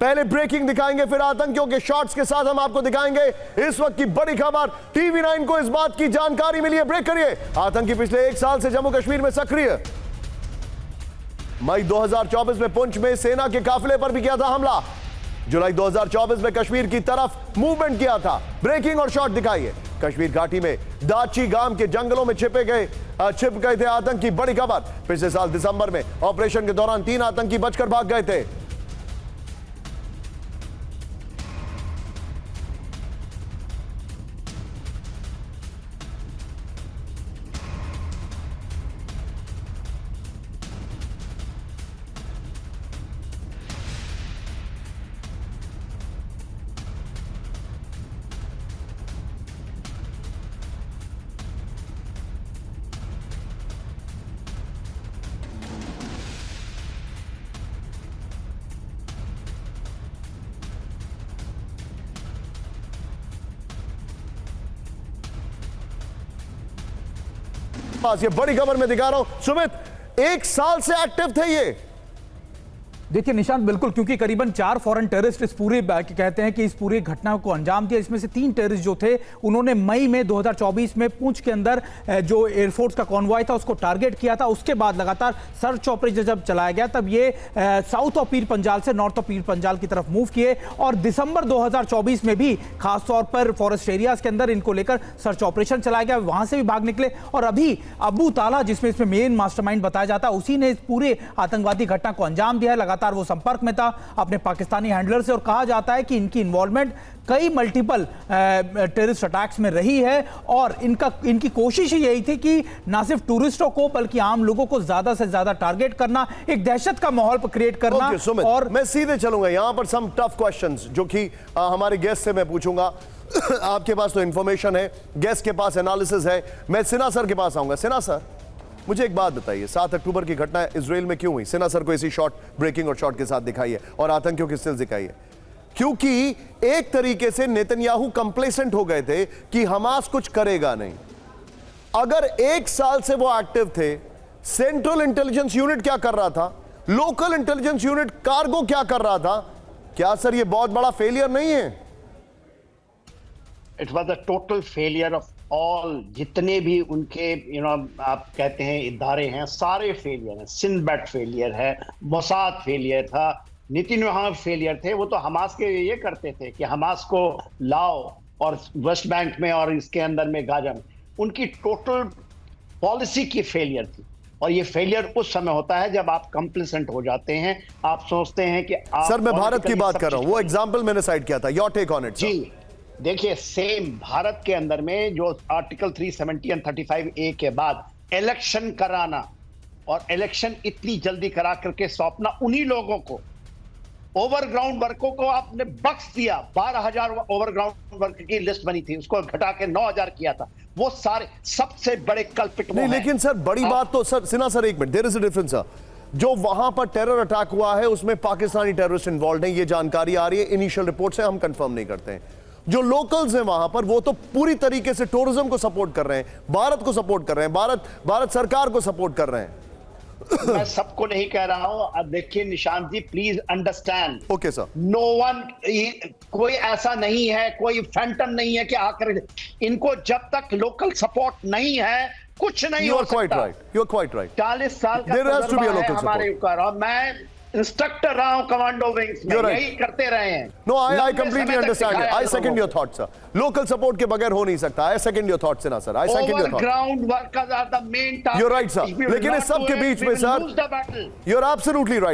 पहले ब्रेकिंग दिखाएंगे, फिर आतंकियों के शॉट्स के साथ हम आपको दिखाएंगे इस वक्त की बड़ी खबर। TV9 को इस बात की जानकारी मिली है, ब्रेक करिए। आतंकी पिछले 1 साल से जम्मू कश्मीर में सक्रिय। मई 2024 में पुंछ में सेना के काफिले पर भी किया था हमला। जुलाई 2024 में कश्मीर की तरफ मूवमेंट किया था। ब्रेकिंग और शॉट दिखाइए। कश्मीर घाटी में दाची गांव के जंगलों में छिप गए थे आतंकी। बड़ी खबर, पिछले साल दिसंबर में ऑपरेशन के दौरान 3 आतंकी बचकर भाग गए थे। ये बड़ी खबर मैं दिखा रहा हूं सुमित, 1 साल से एक्टिव थे ये। देखिए निशांत, बिल्कुल, क्योंकि करीबन 4 फॉरेन टेररिस्ट इस पूरे कहते हैं कि इस पूरी घटना को अंजाम दिया। इसमें से 3 टेररिस्ट जो थे उन्होंने मई में 2024 में पुंछ के अंदर जो एयरफोर्स का कॉन्वॉय था उसको टारगेट किया था। उसके बाद लगातार सर्च ऑपरेशन जब चलाया गया तब ये साउथ ऑफ पीर पंजाल से नॉर्थ ऑफ पीर पंजाल की तरफ मूव किए और दिसंबर 2024 में भी खासतौर पर फॉरेस्ट एरियाज के अंदर इनको लेकर सर्च ऑपरेशन चलाया गया। वहां से भी भाग निकले और अभी अबू ताला, जिसमें इसमें मेन मास्टरमाइंड बताया जाता है, उसी ने इस पूरे आतंकवादी घटना को अंजाम दिया है। लगातार वो संपर्क में था अपने पाकिस्तानी हैंडलर से और कहा जाता है कि इनकी इन्वॉल्वमेंट कई मल्टीपल टेररिस्ट अटैक्स में रही है और इनकी कोशिश ही यही थी कि ना सिर्फ टूरिस्टों को बल्कि आम लोगों को ज्यादा से ज्यादा टारगेट करना, एक दहशत का माहौल क्रिएट करना। और मैं सीधे चलूंगा यहां पर सम टफ क्वेश्चंस जो कि हमारे गेस्ट से मैं पूछूंगा। आपके पास तो इंफॉर्मेशन है, गेस्ट के पास एनालिसिस है। मैं सिन्हा सर के पास आऊंगा। सिन्हा सर, मुझे एक बात बताइए, 7 अक्टूबर की घटना इजराइल में क्यों हुई? सिन्हा सर को इसी शॉट, ब्रेकिंग और शॉट के साथ दिखाइए और आतंकियों की स्टिल्स दिखाइए। क्योंकि एक तरीके से नेतन्याहू कंप्लेसेंट हो गए थे कि हमास कुछ करेगा नहीं। अगर 1 साल से वो एक्टिव थे, सेंट्रल इंटेलिजेंस यूनिट क्या कर रहा था, लोकल इंटेलिजेंस यूनिट कार्गो क्या कर रहा था, क्या सर ये बहुत बड़ा फेलियर नहीं है? It was a total failure of all, जितने भी उनके आप कहते हैं इदारे हैं, सारे फेलियर हैं। सिंधबैट फेलियर है, मोसाद फेलियर था, नेतन्याहू फेलियर थे। वो तो हमास के ये करते थे कि हमास को लाओ और वेस्ट बैंक में और इसके अंदर में गाजा में, उनकी टोटल पॉलिसी की फेलियर थी। और ये फेलियर उस समय होता है जब आप कंप्लेसेंट हो जाते हैं, आप सोचते हैं कि आप। सर मैं भारत की बात कर रहा हूं, वो एग्जाम्पल मैंने साइड किया था। Your take on it. जी देखिए, सेम भारत के अंदर में जो आर्टिकल 370 और 35A के बाद इलेक्शन कराना और इलेक्शन इतनी जल्दी करा करके सौंपना उन्हीं लोगों को, ओवरग्राउंड वर्कों को आपने बख्श दिया। 12,000 ओवरग्राउंड वर्क की लिस्ट बनी थी, उसको घटा के 9,000 किया था। वो सारे सबसे बड़े कल्पिट नहीं, लेकिन सर बड़ी बात तो सर, सिन्हा सर एक minute, there is a difference sir. जो वहां पर टेरर अटैक हुआ है उसमें पाकिस्तानी टेररिस्ट इन्वॉल्व हैं, ये जानकारी आ रही है, इनिशियल रिपोर्ट से हम कंफर्म नहीं करते हैं। जो लोकल्स हैं वहां पर वो तो पूरी तरीके से टूरिज्म को सपोर्ट कर रहे हैं, भारत को सपोर्ट कर रहे हैं, भारत सरकार को सपोर्ट कर रहे हैं। मैं सबको नहीं कह रहा हूं। अब देखिए Nishant ji, please understand. Okay sir. No one, कोई ऐसा नहीं है, कोई फैंटम नहीं है कि आकर इनको जब तक लोकल सपोर्ट नहीं है कुछ नहीं हो सकता। You are quite right. 40 साल का तजुर्बा है हमारे ऊपर और मैं इंस्ट्रक्टर रहा हूं कमांडो विंग्स में, यही करते रहे हैं। No, I completely understand. I second your thought sir. Local support के बगैर हो नहीं सकता। I second your thought Sinha sir. I second your thought. Ground workers are the main task. You are right sir. लेकिन इस सब के बीच में sir, you are absolutely right.